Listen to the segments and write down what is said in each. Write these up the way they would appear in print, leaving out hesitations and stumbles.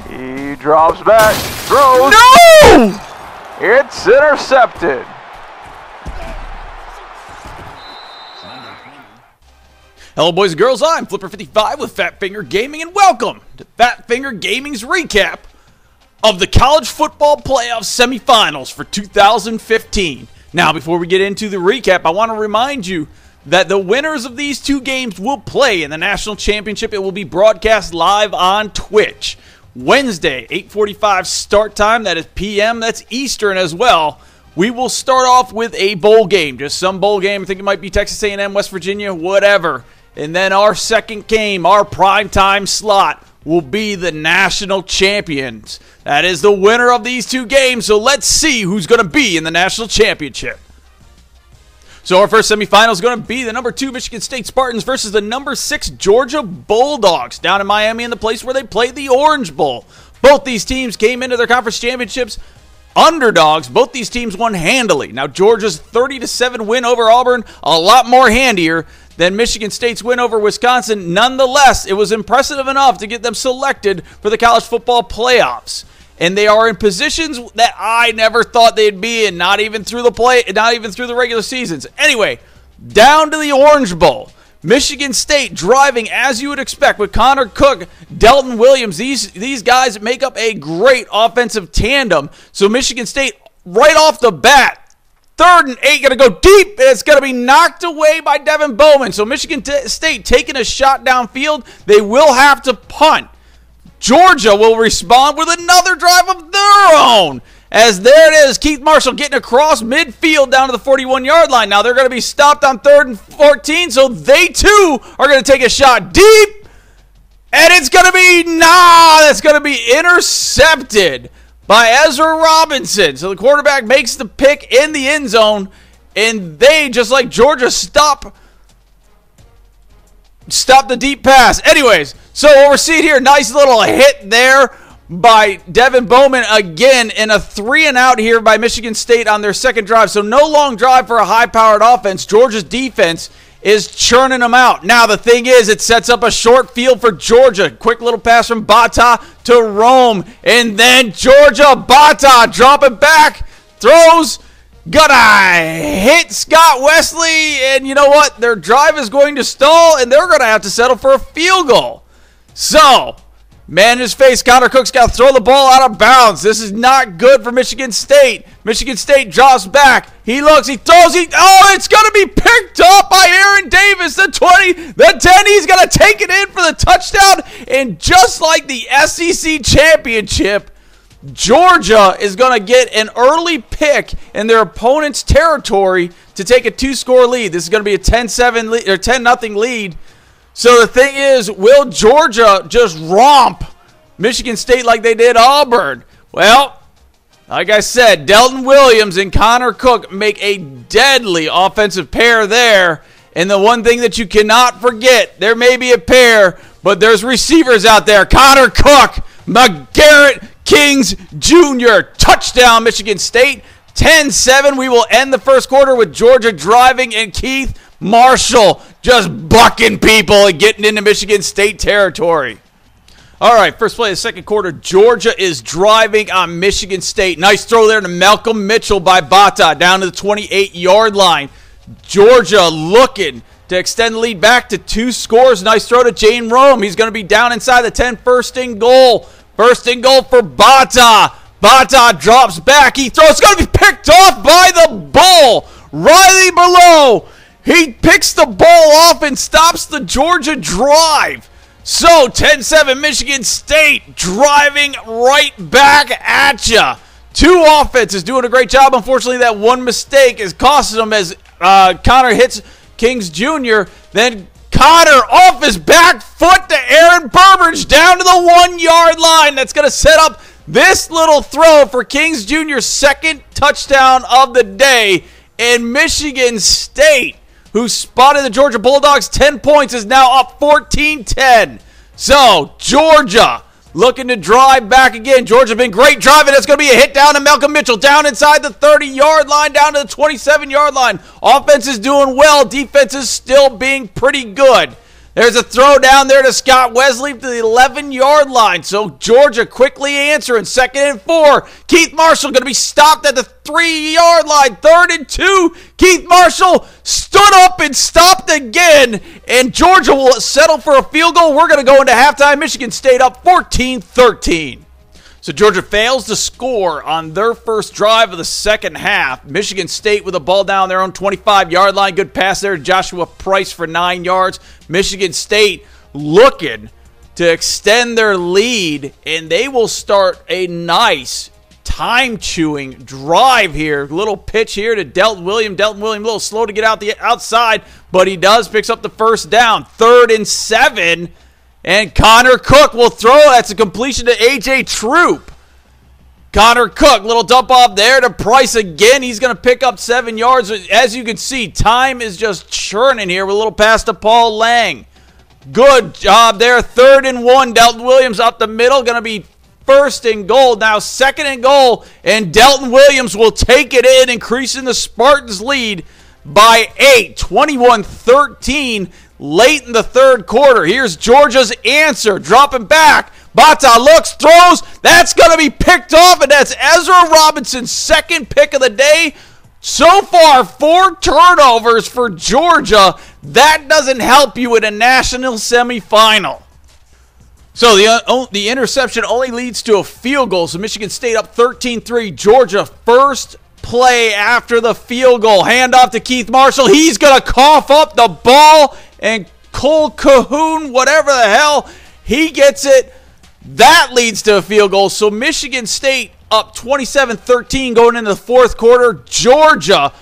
He drops back, throws. No! It's intercepted. Hello, boys and girls. I'm Flipper55 with Fat Finger Gaming, and welcome to Fat Finger Gaming's recap of the College Football Playoff Semifinals for 2015. Now, before we get into the recap, I want to remind you that the winners of these two games will play in the National Championship. It will be broadcast live on Twitch. Wednesday, 8:45 start time. That is p.m. That's Eastern as well. We will start off with a bowl game, just some bowl game. I think it might be Texas A&M, West Virginia, whatever. And then our second game, our primetime slot, will be the national champions. That is the winner of these two games, so let's see who's going to be in the national championship. So our first semifinal is going to be the number 2 Michigan State Spartans versus the number 6 Georgia Bulldogs down in Miami in the place where they play the Orange Bowl. Both these teams came into their conference championships underdogs. Both these teams won handily. Now Georgia's 30-7 win over Auburn, a lot more handier than Michigan State's win over Wisconsin. Nonetheless, it was impressive enough to get them selected for the college football playoffs. And they are in positions that I never thought they'd be in, not even through the regular seasons. Anyway, down to the Orange Bowl. Michigan State driving as you would expect with Connor Cook, Delton Williams. These guys make up a great offensive tandem. So Michigan State right off the bat, 3rd and 8, going to go deep, and it's going to be knocked away by Devin Bowman. So Michigan State taking a shot downfield. They will have to punt. Georgia will respond with another drive of their own. As there it is, Keith Marshall getting across midfield down to the 41-yard line. Now they're going to be stopped on 3rd and 14, so they too are going to take a shot deep. And it's going to be, that's going to be intercepted by Ezra Robinson. So the quarterback makes the pick in the end zone, and they, just like Georgia, stop the deep pass. Anyways, so what we're seeing here, nice little hit there by Devin Bowman again, in a 3-and-out here by Michigan State on their second drive. So no long drive for a high-powered offense. Georgia's defense is churning them out. Now the thing is, it sets up a short field for Georgia. Quick little pass from Bata to Rome, and then Georgia, Bata dropping back, throws, gonna hit Scott Wesley, and you know what? Their drive is going to stall, and they're going to have to settle for a field goal. So, man in his face, Connor Cook's got to throw the ball out of bounds. This is not good for Michigan State. Michigan State drops back. He looks, he throws, it's going to be picked up by Aaron Davis. The 20, the 10, he's going to take it in for the touchdown. And just like the SEC championship, Georgia is going to get an early pick in their opponent's territory to take a 2-score lead. This is going to be a 10-7 lead, or 10-0 lead. So the thing is, will Georgia just romp Michigan State like they did Auburn? Well, like I said, Delton Williams and Connor Cook make a deadly offensive pair there. And the one thing that you cannot forget, there may be a pair, but there's receivers out there. Connor Cook, McGarrett Kings Jr., touchdown Michigan State. 10-7, we will end the first quarter with Georgia driving and Keith Marshall just bucking people and getting into Michigan State territory. All right, first play of the second quarter, Georgia is driving on Michigan State. Nice throw there to Malcolm Mitchell by Bata down to the 28-yard line. Georgia looking to extend the lead back to 2 scores. Nice throw to Jane Rome. He's going to be down inside the 10, first and goal. First and goal for Bata. Bata drops back. He throws. It's going to be picked off by the Bull. Riley Below. He picks the ball off and stops the Georgia drive. So 10-7 Michigan State driving right back at ya. 2 offenses doing a great job. Unfortunately, that one mistake is costing them as Connor hits Kings Jr. Then Connor off his back foot to Aaron Burbridge down to the 1-yard line. That's going to set up this little throw for Kings Jr.'s second touchdown of the day. And Michigan State, who spotted the Georgia Bulldogs 10 points, is now up 14-10. So, Georgia looking to drive back again. Georgia been great driving. It's going to be a hit down to Malcolm Mitchell, down inside the 30-yard line, down to the 27-yard line. Offense is doing well. Defense is still being pretty good. There's a throw down there to Scott Wesley to the 11-yard line. So Georgia quickly answering 2nd and 4. Keith Marshall going to be stopped at the 3-yard line. 3rd and 2. Keith Marshall stood up and stopped again. And Georgia will settle for a field goal. We're going to go into halftime. Michigan State up 14-13. So Georgia fails to score on their first drive of the second half. Michigan State with a ball down their own 25-yard line. Good pass there to Joshua Price for 9 yards. Michigan State looking to extend their lead, and they will start a nice time-chewing drive here. Little pitch here to Delton Williams. Delton Williams a little slow to get out the outside, but he picks up the first down. 3rd and 7. And Connor Cook will throw. That's a completion to A.J. Troop. Connor Cook, little dump off there to Price again. He's going to pick up 7 yards. As you can see, time is just churning here with a little pass to Paul Lang. Good job there. 3rd and 1. Delton Williams up the middle. Going to be 1st and goal. Now 2nd and goal. And Delton Williams will take it in, increasing the Spartans' lead by 8. 21-13. Late in the 3rd quarter. Here's Georgia's answer. Dropping back. Bata looks, throws. That's going to be picked off, and that's Ezra Robinson's 2nd pick of the day. So far, 4 turnovers for Georgia. That doesn't help you in a national semifinal. So the interception only leads to a field goal. So Michigan State up 13-3. Georgia first play after the field goal. Handoff to Keith Marshall. He's going to cough up the ball. And Cole Cahoon, whatever the hell, he gets it. That leads to a field goal. So Michigan State up 27-13 going into the 4th quarter. Georgia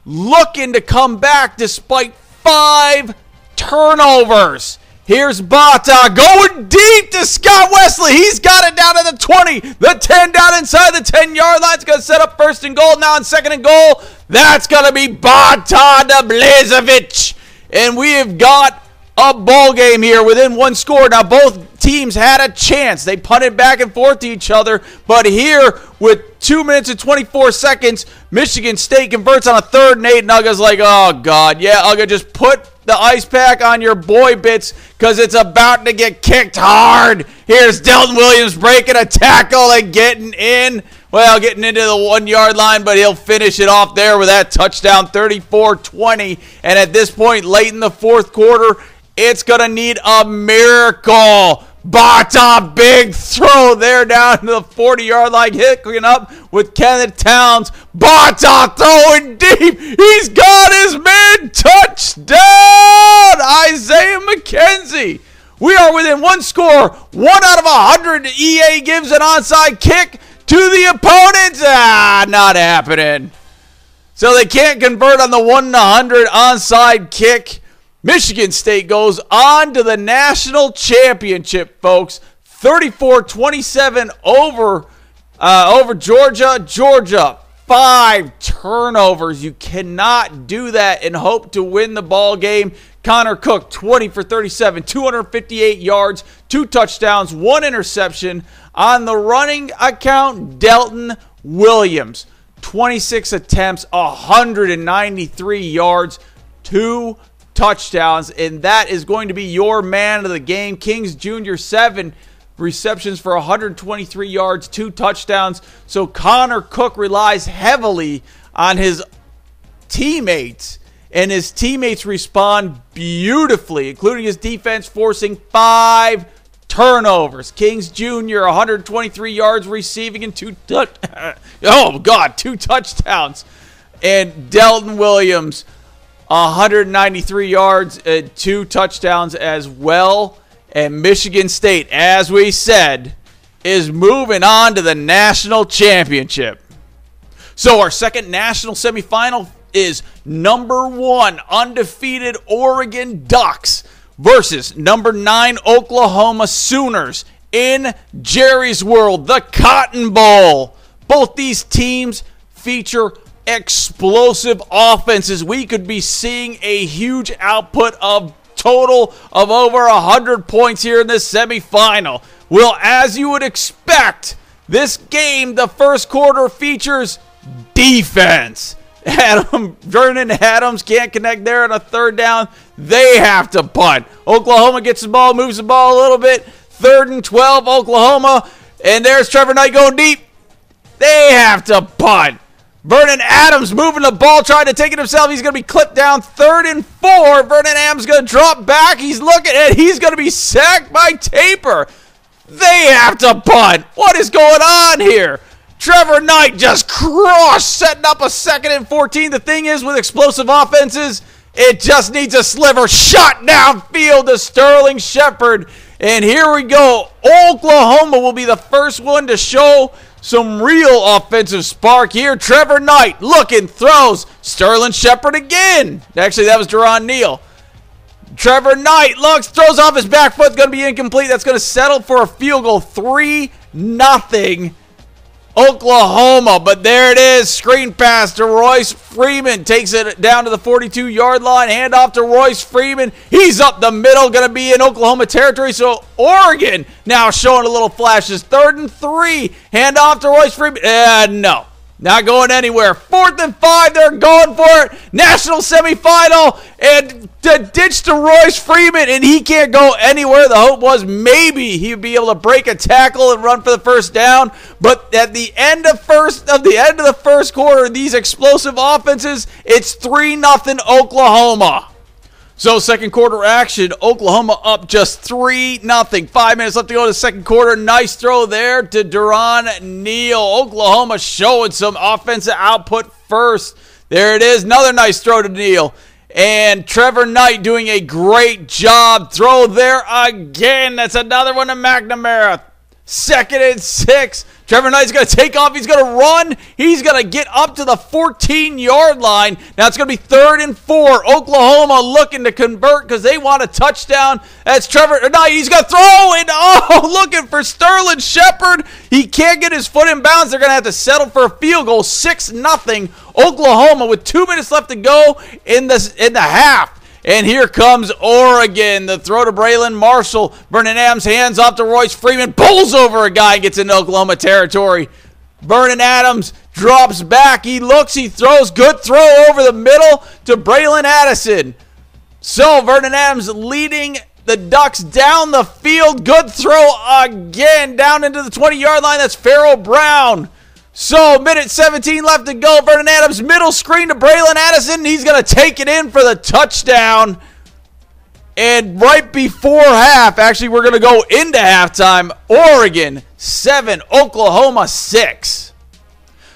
looking to come back despite 5 turnovers. Here's Bata going deep to Scott Wesley. He's got it down to the 20. The 10 down inside the 10-yard line. It's going to set up 1st and goal. Now on 2nd and goal, that's going to be Bata to Blazevic. And we have got a ball game here within 1 score. Now, both teams had a chance. They punted back and forth to each other. But here, with 2 minutes and 24 seconds, Michigan State converts on a 3rd and 8. And Uga's like, oh, God. Yeah, Uga, just put the ice pack on your boy bits because it's about to get kicked hard. Here's Delton Williams breaking a tackle and getting in. Well, getting into the 1-yard line, but he'll finish it off there with that touchdown, 34-20. And at this point, late in the 4th quarter, it's going to need a miracle. Bata, big throw there down to the 40-yard line, hooking up with Kenneth Towns. Bata throwing deep. He's got his man. Touchdown, Isaiah McKenzie. We are within 1 score. 1 out of 100. EA gives an onside kick to the opponent. Not happening. So they can't convert on the 1-100 onside kick. Michigan State goes on to the national championship, folks. 34-27 over Georgia. Georgia, 5 turnovers. You cannot do that and hope to win the ball game. Connor Cook, 20 for 37, 258 yards, 2 touchdowns, 1 interception. On the running account, Delton Williams, 26 attempts, 193 yards, 2 touchdowns, and that is going to be your man of the game. Kings Jr., 7 receptions for 123 yards, 2 touchdowns. So Connor Cook relies heavily on his teammates, and his teammates respond beautifully, including his defense forcing 5 turnovers. Kings Jr., 123 yards receiving and 2 touchdowns. And Delton Williams, 193 yards, 2 touchdowns as well. And Michigan State, as we said, is moving on to the national championship. So our second national semifinal is number 1 undefeated Oregon Ducks versus number 9 Oklahoma Sooners in Jerry's World, the Cotton Bowl. Both these teams feature explosive offenses. We could be seeing a huge output of total of over 100 points here in this semifinal. Well, as you would expect, this game, the first quarter features defense. Vernon Adams can't connect there on a third down. They have to punt. Oklahoma gets the ball, moves the ball a little bit. 3rd and 12, Oklahoma. And there's Trevor Knight going deep. They have to punt. Vernon Adams moving the ball, trying to take it himself. He's going to be clipped down. 3rd and 4. Vernon Adams going to drop back. He's looking at it. He's going to be sacked by Taper. They have to punt. What is going on here? Trevor Knight just crushed, setting up a 2nd and 14. The thing is, with explosive offenses, it just needs a sliver. Shot downfield to Sterling Shepard. And here we go. Oklahoma will be the first one to show some real offensive spark here. Trevor Knight looking, throws. Sterling Shepard again. Actually, that was Duron Neal. Trevor Knight looks, throws off his back foot. Going to be incomplete. That's going to settle for a field goal. 3-0 Oklahoma. But there it is. Screen pass to Royce Freeman. Takes it down to the 42-yard line. Hand off to Royce Freeman. He's up the middle. Going to be in Oklahoma territory. So Oregon now showing a little flashes. 3rd and 3. Hand off to Royce Freeman. No. Not going anywhere. 4th and 5. They're going for it. National semifinal. And the ditch to Royce Freeman. And he can't go anywhere. The hope was maybe he'd be able to break a tackle and run for the first down. But at the end of the first quarter, these explosive offenses, it's 3-0 Oklahoma. So second quarter action, Oklahoma up just 3-0. 5 minutes left to go to the second quarter. Nice throw there to Duron Neal. Oklahoma showing some offensive output first. There it is. Another nice throw to Neal. And Trevor Knight doing a great job. Throw there again. That's another one to McNamara. 2nd and 6. Trevor Knight's going to take off. He's going to run. He's going to get up to the 14-yard line. Now it's going to be 3rd and 4. Oklahoma looking to convert because they want a touchdown. That's Trevor Knight. He's going to throw it. Looking for Sterling Shepard. He can't get his foot in bounds. They're going to have to settle for a field goal. 6-0 Oklahoma with 2 minutes left to go in the half. And here comes Oregon. The throw to Braylon Marshall. Vernon Adams hands off to Royce Freeman. Pulls over a guy. Gets into Oklahoma territory. Vernon Adams drops back. He looks. He throws. Good throw over the middle to Braylon Addison. So Vernon Adams leading the Ducks down the field. Good throw again down into the 20-yard line. That's Farrell Brown. So, minute 17 left to go. Vernon Adams, middle screen to Braylon Addison. He's going to take it in for the touchdown. And right before half, actually, we're going to go into halftime. Oregon 7, Oklahoma 6.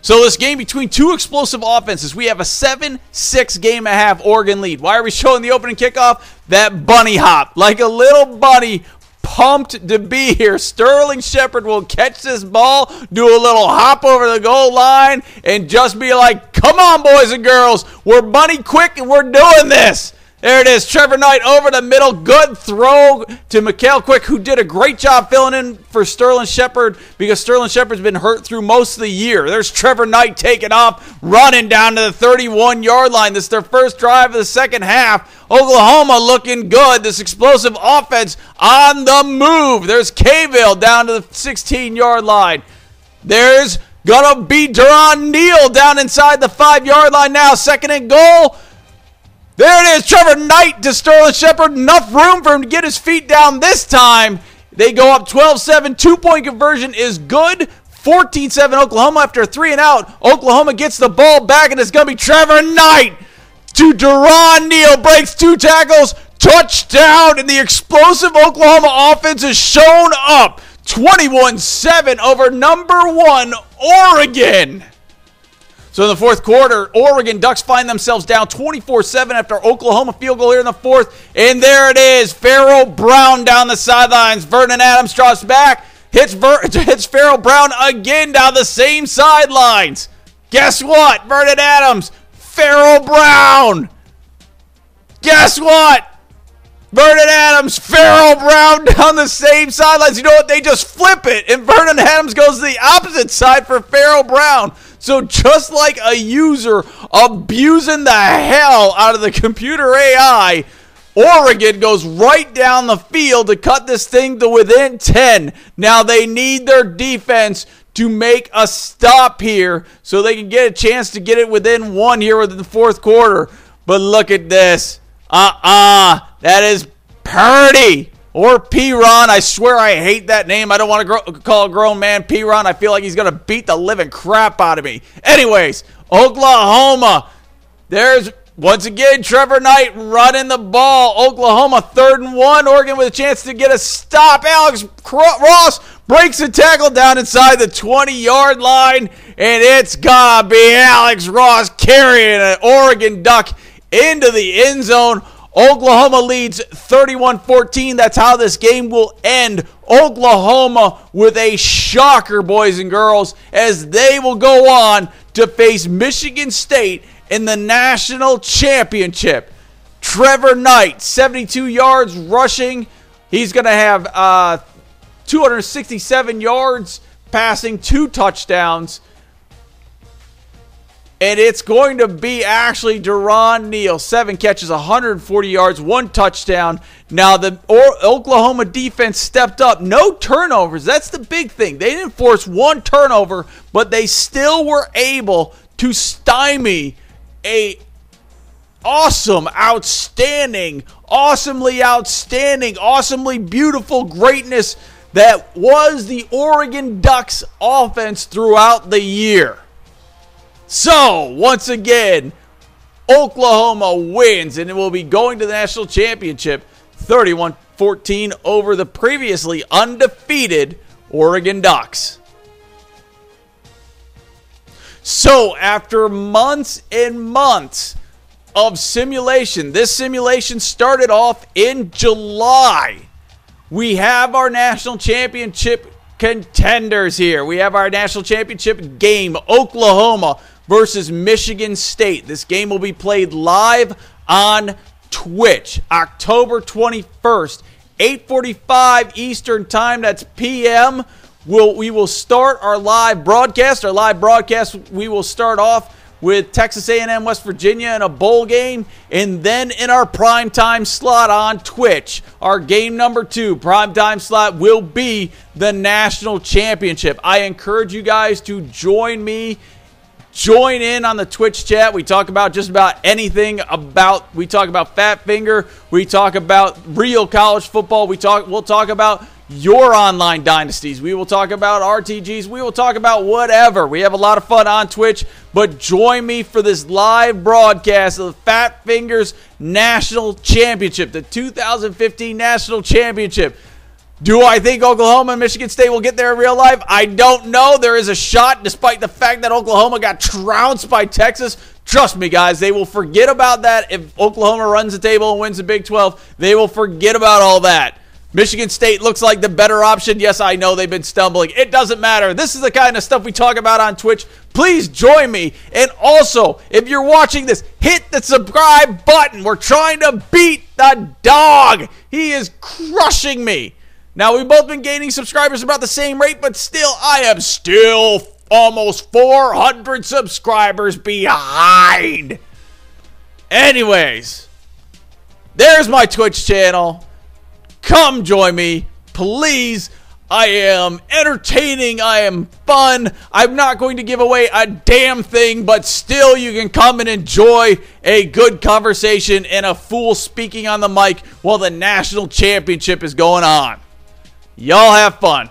So, this game between two explosive offenses, we have a 7-6 game and a half Oregon lead. Why are we showing the opening kickoff? That bunny hop. Like a little bunny. Pumped to be here. Sterling Shepard will catch this ball, do a little hop over the goal line, and just be like, come on, boys and girls. We're bunny quick, and we're doing this. There it is. Trevor Knight over the middle. Good throw to Mikael Quick, who did a great job filling in for Sterling Shepard because Sterling Shepard's been hurt through most of the year. There's Trevor Knight taking off, running down to the 31-yard line. This is their first drive of the second half. Oklahoma looking good. This explosive offense on the move. There's Caville down to the 16-yard line. There's going to be Duron Neal down inside the 5-yard line now. 2nd and goal. There it is. Trevor Knight to Sterling Shepard. Enough room for him to get his feet down this time. They go up 12-7. 2-point conversion is good. 14-7 Oklahoma after a 3-and-out. Oklahoma gets the ball back, and it's going to be Trevor Knight to Duron Neal. Breaks 2 tackles. Touchdown. And the explosive Oklahoma offense is shown up. 21-7 over number 1 Oregon. So in the fourth quarter, Oregon Ducks find themselves down 24-7 after Oklahoma field goal here in the fourth. And there it is. Farrell Brown down the sidelines. Vernon Adams drops back. Hits Farrell Brown again down the same sidelines. Guess what? Vernon Adams. Farrell Brown. Guess what? Vernon Adams, Farrell Brown down the same sidelines. You know what? They just flip it, and Vernon Adams goes to the opposite side for Farrell Brown. So just like a user abusing the hell out of the computer AI, Oregon goes right down the field to cut this thing to within 10. Now they need their defense to make a stop here so they can get a chance to get it within 1 here within the fourth quarter. But look at this. That is Purdy. Or P-Ron. I swear I hate that name. I don't want to call a grown man P-Ron. I feel like he's going to beat the living crap out of me. Anyways, Oklahoma. There's, once again, Trevor Knight running the ball. Oklahoma 3rd and 1. Oregon with a chance to get a stop. Alex Ross breaks a tackle down inside the 20-yard line. And it's going to be Alex Ross carrying an Oregon Duck into the end zone. Oklahoma leads 31-14. That's how this game will end. Oklahoma with a shocker, boys and girls, as they will go on to face Michigan State in the national championship. Trevor Knight, 72 yards rushing. He's going to have 267 yards passing, 2 touchdowns. And it's going to be actually Deron Neal. 7 catches, 140 yards, 1 touchdown. Now, the Oklahoma defense stepped up. No turnovers. That's the big thing. They didn't force 1 turnover, but they still were able to stymie a awesome, outstanding, awesomely outstanding, awesomely beautiful greatness that was the Oregon Ducks offense throughout the year. So, once again, Oklahoma wins, and it will be going to the national championship 31-14 over the previously undefeated Oregon Ducks. So, after months and months of simulation, this simulation started off in July. We have our national championship contenders here. We have our national championship game, Oklahoma versus Michigan State. This game will be played live on Twitch, October 21st, 8:45 Eastern Time. That's p.m. We will start our live broadcast. Our live broadcast, we will start off with Texas A&M West Virginia in a bowl game, and then in our primetime slot on Twitch, our game number 2 primetime slot will be the national championship. I encourage you guys to join me. Join in on the Twitch chat. We talk about just about anything. We talk about Fat Finger. We talk about real college football. We'll talk about your online dynasties. We will talk about RTGs. We will talk about whatever. We have a lot of fun on Twitch. But join me for this live broadcast of the Fat Fingers National Championship, the 2015 National Championship. Do I think Oklahoma and Michigan State will get there in real life? I don't know. There is a shot, despite the fact that Oklahoma got trounced by Texas. Trust me, guys, they will forget about that. If Oklahoma runs the table and wins the Big 12, they will forget about all that. Michigan State looks like the better option. Yes, I know they've been stumbling. It doesn't matter. This is the kind of stuff we talk about on Twitch. Please join me. And also, if you're watching this, hit the subscribe button. We're trying to beat the dog. He is crushing me. Now, we've both been gaining subscribers about the same rate, but still, I am still almost 400 subscribers behind. Anyways, there's my Twitch channel. Come join me, please. I am entertaining. I am fun. I'm not going to give away a damn thing, but still you can come and enjoy a good conversation and a fool speaking on the mic while the national championship is going on. Y'all have fun.